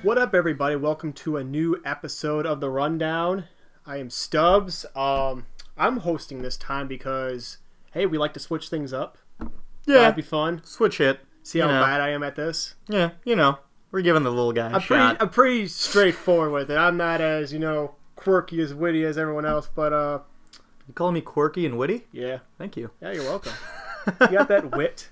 What up, everybody? Welcome to a new episode of The Rundown. I am Stubbs. I'm hosting this time because, hey, we like to switch things up. Yeah. That'd be fun. Switch it. See how bad I am at this? Yeah, we're giving the little guy a shot. I'm pretty straightforward with it. I'm not as, quirky, as witty as everyone else, but, You calling me quirky and witty? yeah. Thank you. Yeah, you're welcome. You got that wit.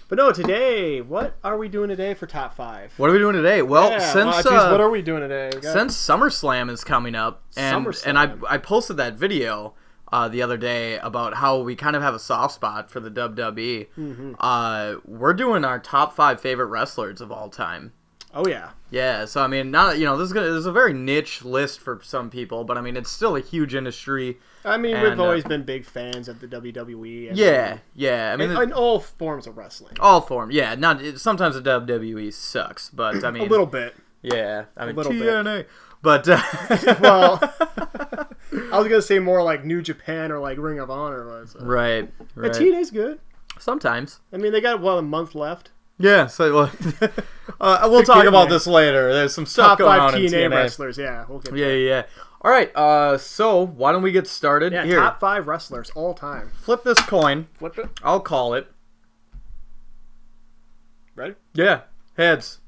But no, today, what are we doing today for top 5? What are we doing today? Well, what are we doing today? Since SummerSlam is coming up, and SummerSlam. I posted that video the other day about how we kind of have a soft spot for the WWE. Mm-hmm. We're doing our top 5 favorite wrestlers of all time. Oh, yeah. Yeah, so I mean, not this is a very niche list for some people, but I mean, it's still a huge industry. I mean, we've always been big fans of the WWE. Yeah. I mean, in all forms of wrestling. all form. Yeah, sometimes the WWE sucks, but I mean, A little bit. Yeah, I mean, little TNA. But Well, I was gonna say more like New Japan or like Ring of Honor was. right. But TNA's good. Sometimes. I mean, they got a month left. Yeah. So we'll talk about this later. There's some stuff Top going 5 on in TNA TNA. wrestlers. Yeah, we'll get Yeah. All right. So why don't we get started? Yeah, Here, top 5 wrestlers all time. flip this coin. Flip it. I'll call it. Ready? Yeah. Heads.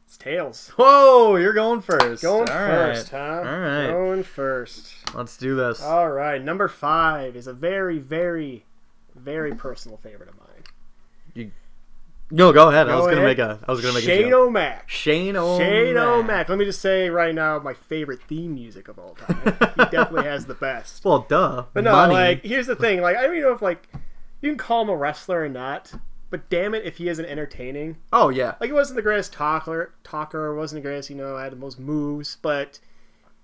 It's tails. Whoa, you're going first. Going All first, right. huh? All right. Going first. Let's do this. All right, number 5 is a very, very, very personal favorite of mine. No, go ahead. I was ahead. gonna make a Shane joke. O'Mac. Shane Shane O'Mac. O'Mac. Let me just say right now, my favorite theme music of all time. He definitely has the best. Well, duh. But no, Money. like, here's the thing. Like, I don't even know if, like, you can call him a wrestler or not, but damn it if he isn't entertaining. Oh yeah. Like, he wasn't the greatest talker, wasn't the greatest, had the most moves, but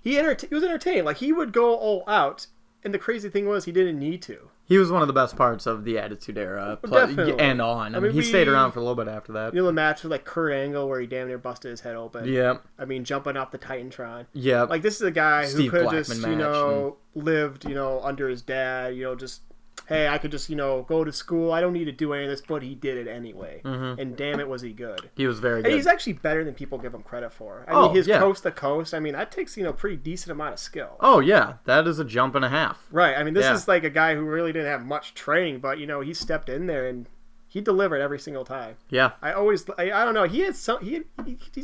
he was entertaining. Like, he would go all out, and the crazy thing was he didn't need to. He was one of the best parts of the Attitude Era, Definitely. and on. I mean, he stayed around for a little bit after that. The match with, like, Kurt Angle where he damn near busted his head open. Yeah. I mean, jumping off the Titantron. Yeah. Like, this is a guy who Steve could have Blackman just, match lived, under his dad, just, hey, I could just, go to school. I don't need to do any of this, but he did it anyway. Mm-hmm. And damn it, was he good. He was very good. And he's actually better than people give him credit for. I Oh, mean, his yeah. coast to coast, I mean, that takes, pretty decent amount of skill. Oh yeah, that is a jump and a half. Right. I mean, this Yeah. is like a guy who really didn't have much training, but, he stepped in there and he delivered every single time. Yeah. I don't know, he's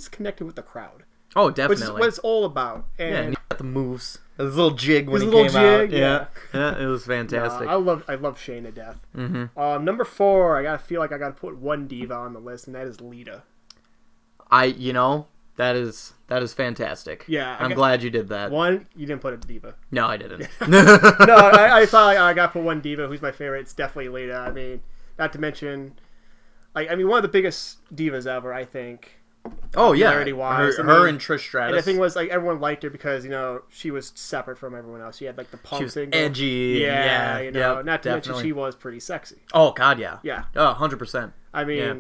connected with the crowd. Oh, Which is definitely. what it's all about. Yeah, and And he got the moves. His little jig when His he little came out. jig, Yeah. It was fantastic. I love Shane to death. Mm-hmm. Number 4, I feel like I gotta put one diva on the list, and that is Lita. That is fantastic. Yeah, I'm glad you did that. One, you didn't put a diva. No, I didn't. No, I thought I gotta put one diva. Who's my favorite? It's definitely Lita. I mean, not to mention, one of the biggest divas ever, I think. Oh yeah, Popularity-wise. her and Trish Stratus. And the thing was, everyone liked her because she was separate from everyone else. She had the pump she was thing. edgy. Yeah, yep, not to mention definitely. she was pretty sexy. Oh god, yeah. Yeah. Oh, 100%. I mean, Yeah.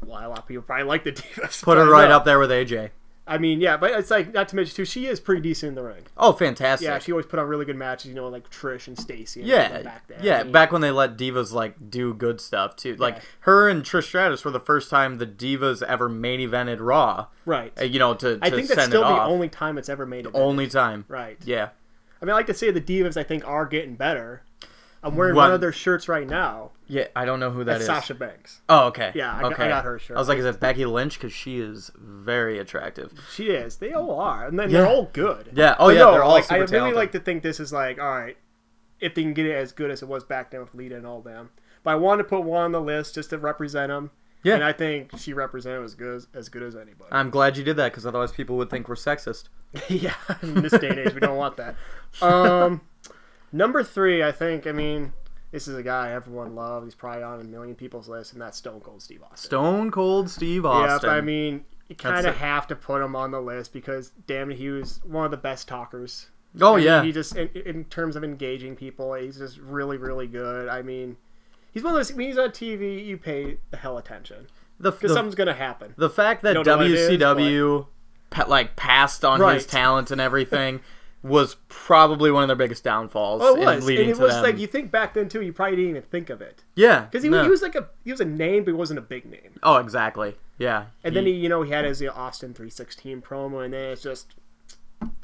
well, a lot of people probably like the divas. Put her but right no. up there with AJ. I mean, yeah, but it's not to mention too, she is pretty decent in the ring. Oh, fantastic. Yeah, she always put on really good matches, like Trish and Stacy. Yeah, back then. yeah. I mean, Back when they let divas do good stuff too. Like her and Trish Stratus were the first time the divas ever main evented Raw. right. To I think that's send still it the off. only time it's ever made it. Only time. Right. Yeah. I mean, I like to say the divas, I think, are getting better. I'm wearing What? one of their shirts right now. Yeah, I don't know who that That's is. Sasha Banks. Oh, okay. Yeah, I okay. got her shirt. I was like, is it Becky Lynch? Because she is very attractive. She is. They all are, and then Yeah. they're all good. Yeah. Oh, But yeah. no, They're all super I really talented. like to think this is all right, if they can get it as good as it was back then with Lita and all them. But I wanted to put one on the list just to represent them. Yeah. And I think she represented as good as anybody. I'm glad you did that because otherwise people would think we're sexist. Yeah, in this day and age, we don't want that. Number 3, I think, this is a guy everyone loves. He's probably on a million people's list, and that's Stone Cold Steve Austin. Stone Cold Steve Yeah, Austin. you kind of have to put him on the list because, damn it, he was one of the best talkers. Oh, I mean, yeah. he just, in terms of engaging people, he's just really, really good. I mean, he's one of those, when he's on TV, you pay the hell attention. Because something's going to happen. The fact that You don't know what it is, WCW passed on Right. his talent and everything was probably one of their biggest downfalls. Oh, it was. In leading And it to was them. you think back then, too, you probably didn't even think of it. Yeah. Because he no. was he was a name, but he wasn't a big name. Oh, exactly. Yeah. And then he had his Austin 316 promo, and then it's just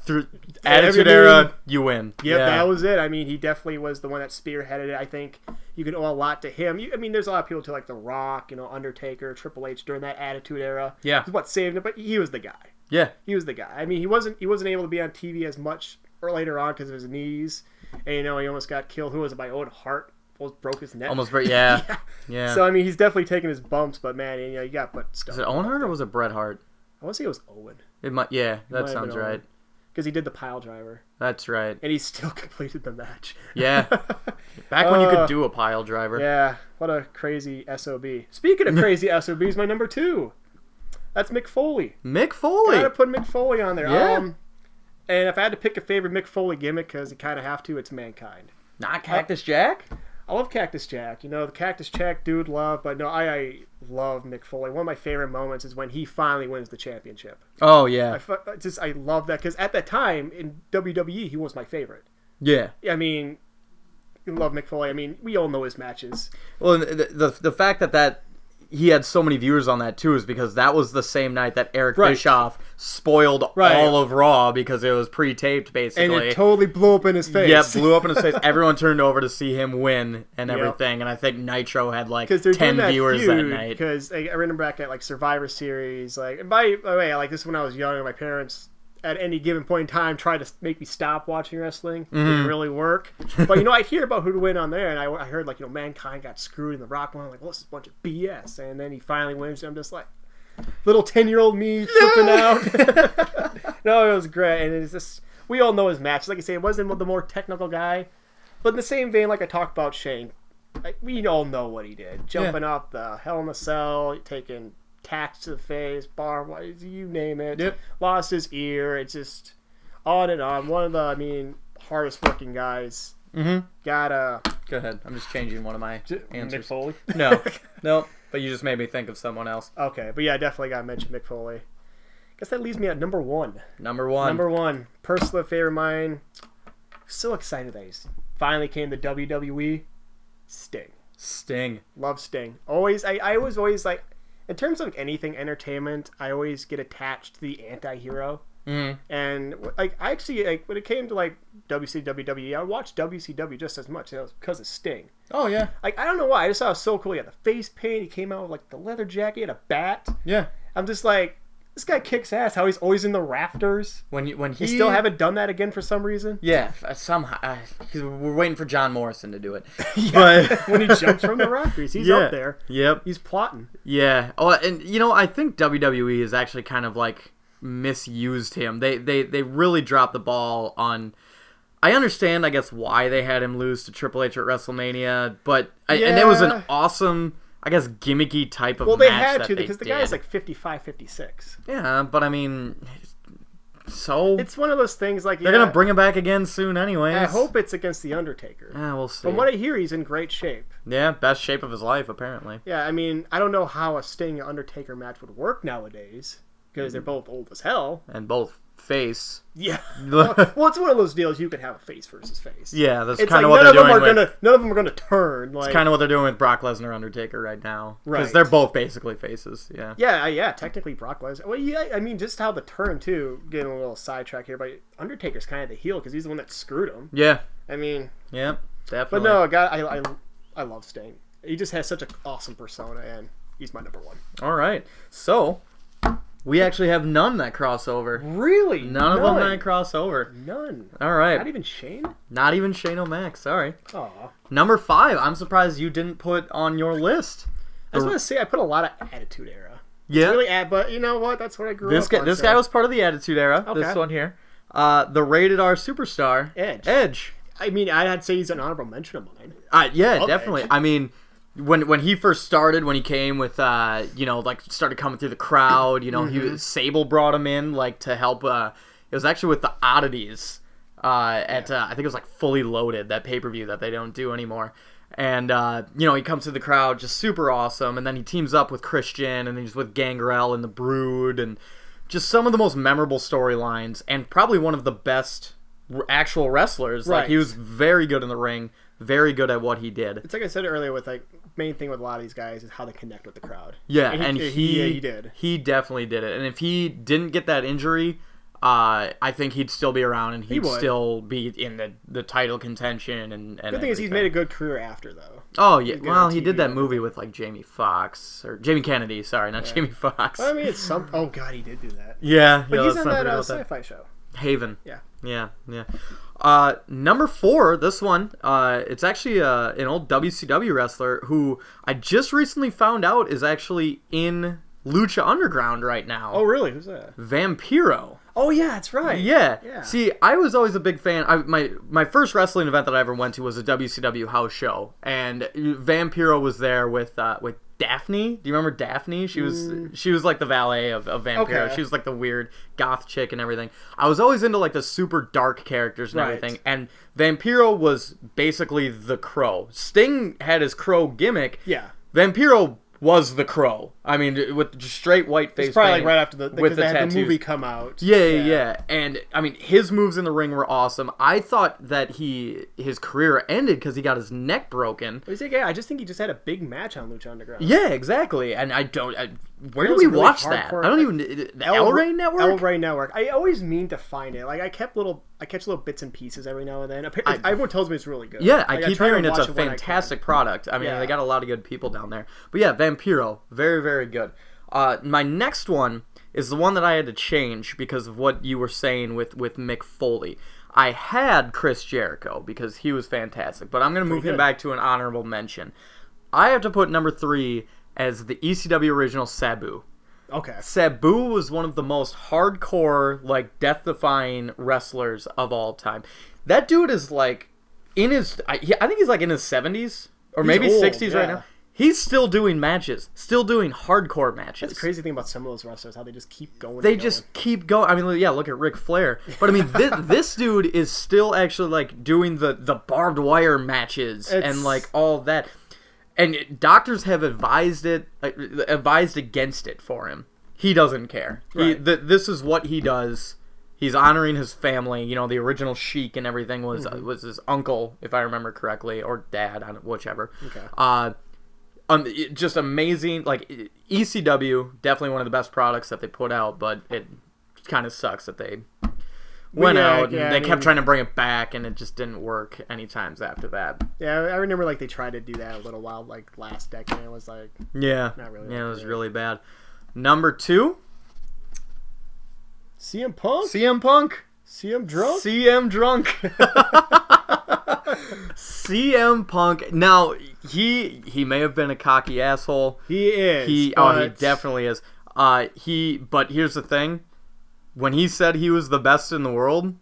through Attitude Era, you win. Yep, yeah, that was it. I mean, he definitely was the one that spearheaded it. I think you can owe a lot to him. I mean, there's a lot of people to like The Rock, Undertaker, Triple H during that Attitude Era. Yeah, is what saved him. But he was the guy. Yeah, he was the guy. I mean, he wasn't able to be on TV as much or later on because of his knees, and he almost got killed. Who was it? By Owen Hart. Almost broke his neck. Yeah. So I mean, he's definitely taking his bumps, but man, you got put stuff. Is it Owen Hart or was it Bret Hart? I want to say it was Owen. It might. Yeah, that sounds right. Because he did the pile driver. That's right. And he still completed the match. Yeah. Back when you could do a pile driver. Yeah. What a crazy SOB. Speaking of crazy SOBs, my number 2. That's Mick Foley. Mick Foley. Gotta put Mick Foley on there. Yeah. And if I had to pick a favorite Mick Foley gimmick, because you kind of have to, it's Mankind. Not Cactus Jack? I love Cactus Jack. The Cactus Jack dude love, but no, I love Mick Foley. One of my favorite moments is when he finally wins the championship. Oh, yeah. I love that, because at that time in WWE, he was my favorite. Yeah. I mean, you love Mick Foley. I mean, we all know his matches. Well, the fact that he had so many viewers on that too is because that was the same night that Eric Bischoff spoiled all of Raw because it was pre-taped basically. And it totally blew up in his face. Yeah, blew up in his face. Everyone turned over to see him win and everything. And I think Nitro had like 10 viewers that night. Because I remember back at like Survivor Series, and by the way, like this is when I was young, and my parents at any given point in time tried to make me stop watching wrestling. It didn't really work. But, I'd hear about who'd win on there, and I heard, like, Mankind got screwed in the Rock one. I'm like, well, this is a bunch of BS. And then he finally wins, and I'm just like, little 10-year-old me flipping out. No, it was great. And it's just, we all know his match. Like I say, it wasn't the more technical guy. But in the same vein, like I talked about Shane, we all know what he did. Jumping off the Hell in a Cell, taking tacks to the face, you name it. Yep. Lost his ear. It's just on and on. One of the, hardest working guys. Mm-hmm. Gotta. Go ahead. I'm just changing one of my answers. Mick Foley? No. But you just made me think of someone else. Okay, but yeah, I definitely gotta mention Mick Foley. Guess that leaves me at number 1. Number one. Personal favorite of mine. So excited that he's finally came to WWE. Sting. Love Sting. Always. I was always like. In terms of anything entertainment, I always get attached to the anti-hero. Mm-hmm. And I actually when it came to like WCW, WWE, I watched WCW just as much because of Sting. Oh yeah. I don't know why. I just thought it was so cool. He had the face paint. He came out with like the leather jacket. He had a bat. Yeah. I'm just like, this guy kicks ass. How he's always in the rafters. When he still haven't done that again for some reason. Yeah, somehow. We're waiting for John Morrison to do it. But when he jumps from the rafters, he's up there. Yep. He's plotting. Yeah. Oh, and I think WWE has actually kind of like misused him. They really dropped the ball on. I understand, I guess, why they had him lose to Triple H at WrestleMania, but and it was an awesome, I guess, gimmicky type of match. Well, they had to because the guy's like 55, 56. Yeah, but I mean, so it's one of those things like they're gonna bring him back again soon, anyways. I hope it's against the Undertaker. Yeah, we'll see. From what I hear, he's in great shape. Yeah, best shape of his life, apparently. Yeah, I mean, I don't know how a Sting Undertaker match would work nowadays because they're both old as hell and both face. Yeah. Well, it's one of those deals you can have a face versus face. Yeah, that's kind of what they're doing. None of them are gonna turn. Like, it's kind of what they're doing with Brock Lesnar Undertaker right now. Right. Because they're both basically faces. Yeah. Yeah. Technically, Brock Lesnar. Well, yeah. I mean, just how the turn too. Getting a little sidetrack here, but Undertaker's kind of the heel because he's the one that screwed him. Yeah. I mean. Yeah. Definitely. But no, God, I love Sting. He just has such an awesome persona, and he's my number 1. All right. So. We actually have none that crossover. Really? None of them that crossover. None. All right. Not even Shane? Not even Shane O'Mac. Sorry. Aw. Number 5. I'm surprised you didn't put on your list. I just want to say I put a lot of Attitude Era. Yeah. Really, but you know what? That's what I grew up on. This guy was part of the Attitude Era. Okay. This one here. The Rated R superstar. Edge. I mean, I'd say he's an honorable mention of mine. Yeah, definitely. Edge. I mean, when he first started, when he came with, like started coming through the crowd, Sable brought him in, like, to help, it was actually with the Oddities, I think it was, like, Fully Loaded, that pay-per-view that they don't do anymore. And, he comes to the crowd, just super awesome, and then he teams up with Christian, and then he's with Gangrel and the Brood, and just some of the most memorable storylines, and probably one of the best actual wrestlers. Right. Like, he was very good in the ring, very good at what he did. It's like I said earlier with like main thing with a lot of these guys is how they connect with the crowd. Yeah, and he did. He definitely did it. And if he didn't get that injury, I think he'd still be around and he'd still be in the title contention. And good thing is he's made a good career after though. Oh yeah, well he did that movie with like Jamie Kennedy. Sorry, not Jamie Foxx. I mean, it's some. Oh god, he did do that. Yeah, but he's on that sci-fi show. Haven. Yeah. Number 4, this one, it's actually an old WCW wrestler who I just recently found out is actually in Lucha Underground right now. Oh, really? Who's that? Vampiro. Oh, yeah, that's right. Yeah. See, I was always a big fan. My first wrestling event that I ever went to was a WCW house show, and Vampiro was there with Daphne. Do you remember Daphne? She was like the valet of Vampiro. Okay. She was like the weird goth chick and everything. I was always into like the super dark characters and everything. And Vampiro was basically the Crow. Sting had his Crow gimmick. Yeah. Vampiro was the Crow. I mean, with just straight white face. It's probably paint, like right after the movie come out. Yeah. And I mean, his moves in the ring were awesome. I thought that his career ended because he got his neck broken. I just think he just had a big match on Lucha Underground. Yeah, exactly. And where did we watch that? I don't even. The El Rey Network. El Rey Network. I always mean to find it. Like I catch little bits and pieces every now and then. Everyone tells me it's really good. Yeah, I keep hearing it's a fantastic product. I mean, they got a lot of good people down there. But yeah, Vampiro, very, very good. My next one is the one that I had to change because of what you were saying with Mick Foley. I had Chris Jericho because he was fantastic, but I'm going to move him back to an honorable mention. I have to put number 3 as the ECW original Sabu. Okay. Sabu was one of the most hardcore, like, death-defying wrestlers of all time. That dude is, like, I think he's, like, in his 70s, or maybe old, 60s right now. He's still doing matches, still doing hardcore matches. That's the crazy thing about some of those wrestlers, how they just keep going. They just keep going. I mean, yeah, look at Ric Flair. But I mean, this dude is still actually like doing the barbed wire matches and like all that. And doctors have advised against it for him. He doesn't care. Right. This is what he does. He's honoring his family. You know, the original Sheik and everything was his uncle, if I remember correctly, or dad, whichever. Okay. Just amazing. Like ECW, definitely one of the best products that they put out, but it kind of sucks that they went out and they kept trying to bring it back, and it just didn't work any times after that. Yeah, I remember like they tried to do that a little while, like last decade. It was like not really. Yeah, it was really bad. Number 2, CM Punk. CM Punk. CM Drunk. CM Drunk. CM Punk. Now he may have been a cocky asshole. He is. He definitely is. But here's the thing. When he said he was the best in the world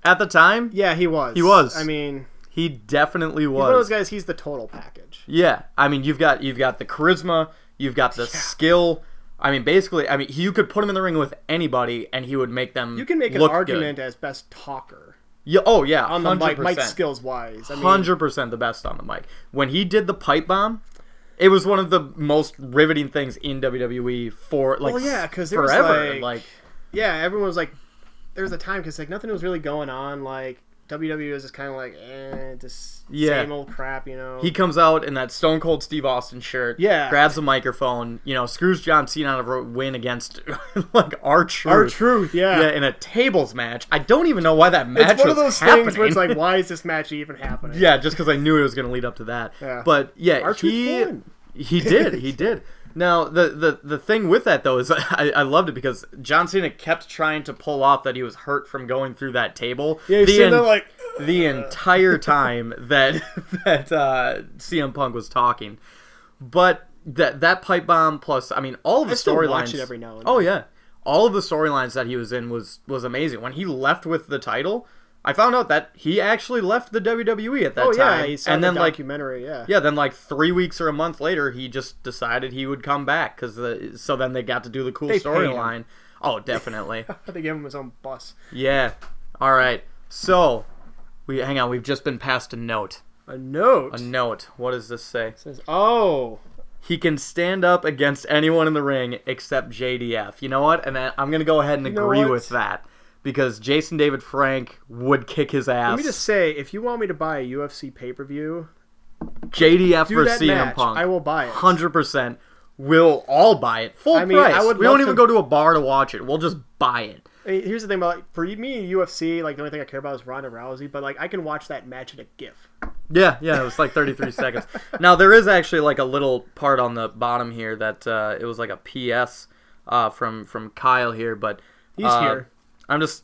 at the time, yeah, he was. He was. I mean, he definitely was. He's one of those guys. He's the total package. Yeah, I mean, you've got the charisma, you've got the skill. I mean, basically, you could put him in the ring with anybody, and he would make them. You can make an argument as best talker. Yeah. Oh yeah. On 100%. the mic skills wise, 100% the best on the mic. When he did the pipe bomb, it was one of the most riveting things in WWE for like. Well, yeah, because forever. Yeah, everyone was like, there was a time because like nothing was really going on. Like WWE was just kind of like, just same old crap, you know. He comes out in that Stone Cold Steve Austin shirt. Yeah. Grabs a microphone, screws John Cena out of a win against like R-Truth. R-Truth, yeah. Yeah, in a tables match. I don't even know why that match was happening. It's one of those things where it's like, why is this match even happening? Yeah, just because I knew it was going to lead up to that. Yeah. But yeah, R-Truth won. He did. Now, the thing with that, though, is I loved it because John Cena kept trying to pull off that he was hurt from going through that table. Yeah, the entire time that CM Punk was talking. But that pipe bomb plus, I mean, all of the storylines. Watch it every now and then. Oh, yeah. All of the storylines that he was in was amazing. When he left with the title, I found out that he actually left the WWE at that time. Oh, yeah, he saw the documentary, yeah. Yeah, then 3 weeks or a month later, he just decided he would come back, so then they got to do the cool storyline. Oh, definitely. They gave him his own bus. Yeah. All right. So, hang on, we've just been passed a note. A note? A note. What does this say? It says, oh... He can stand up against anyone in the ring except JDF. You know what? And I'm going to go ahead and agree with that. because Jason David Frank would kick his ass. Let me just say, if you want me to buy a UFC pay-per-view, JDF do versus that CM match. Punk. I will buy it. 100%. We'll all buy it. Full I mean, price. I would We love don't even to- go to a bar to watch it. We'll just buy it. I mean, here's the thing about for me in UFC, like the only thing I care about is Ronda Rousey, but like I can watch that match in a GIF. Yeah, it was like 33 seconds. Now, there is actually like a little part on the bottom here that it was like a PS from Kyle here, but He's here. I'm just,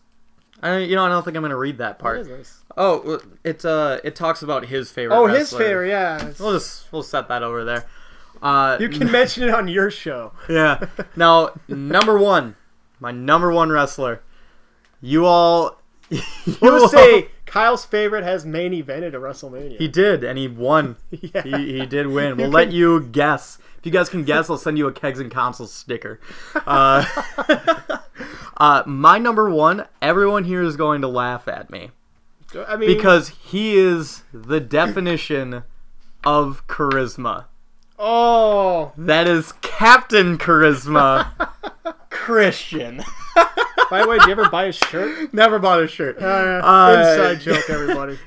I don't think I'm going to read that part. That is nice. Oh, it talks about his favorite Oh, wrestler. his favorite, yeah. We'll set that over there. You can mention it on your show. Yeah. Now, my number one wrestler. You all. We'll just say Kyle's favorite has main evented at WrestleMania. He did, and he won. Yeah. He did win. We'll let you guess. If you guys can guess, I'll send you a Kegs and Consoles sticker. My number one, everyone here is going to laugh at me. I mean, Because he is the definition of charisma. oh, That is Captain Charisma, Christian. by the way, did you ever buy a shirt? Never bought a shirt. Inside joke, everybody.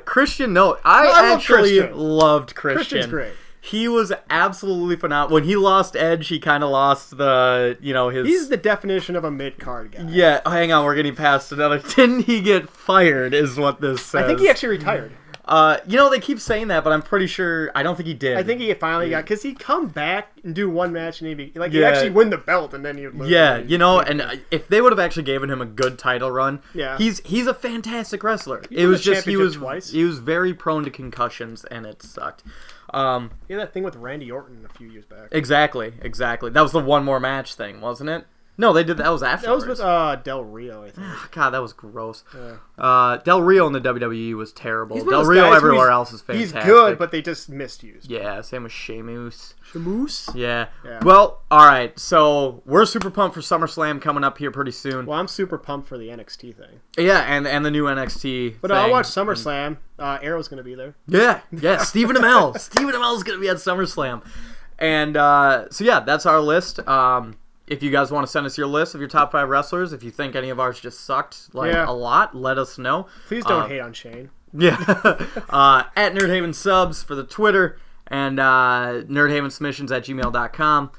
Christian, no, I love actually Christian. loved Christian. Christian's great. He was absolutely phenomenal. When he lost Edge, he kind of lost his... He's the definition of a mid-card guy. Yeah, hang on, we're getting past another... Didn't he get fired, is what this says. I think he actually retired. They keep saying that, but I'm pretty sure... I don't think he did. I think he finally got... Because he'd come back and do one match and he'd be... Like, Yeah. he'd actually win the belt and then he'd lose. Yeah, and if they would have actually given him a good title run, Yeah. he's a fantastic wrestler. He It won was the just he championship was twice. he was very prone to concussions, and it sucked. He had that thing with Randy Orton a few years back. Exactly. That was the one more match thing, wasn't it? No, they did that was That afterwards. was with Del Rio, I think. God, that was gross. Yeah. Del Rio in the WWE was terrible. He's one Del of those Rio guys who everywhere he's- else is fantastic. He's good, but they just misused. yeah, same with Sheamus. Shamoose? Yeah. Yeah. Well, all right. So we're super pumped for SummerSlam coming up here pretty soon. Well, I'm super pumped for the NXT thing. Yeah, and the new NXT. But thing. I'll watch SummerSlam. Arrow's going to be there. Yeah. Stephen Amell. Stephen Amell's gonna be at SummerSlam, and so yeah, that's our list. If you guys want to send us your list of your top 5 wrestlers, if you think any of ours just sucked Yeah. a lot, let us know. Please don't hate on Shane. Yeah. At Nerdhaven Subs for the Twitter, and nerdhavensubmissions@gmail.com.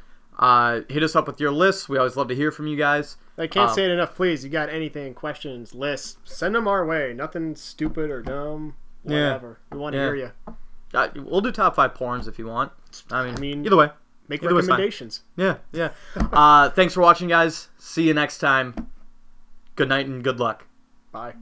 Hit us up with your lists. We always love to hear from you guys. I can't say it enough. Please, you got anything, questions, lists, send them our way. Nothing stupid or dumb. Whatever. We want to Yeah. hear you. We'll do top 5 porns if you want. I mean either way. Make Either way's fine. recommendations. Yeah. Thanks for watching, guys. See you next time. Good night and good luck. Bye.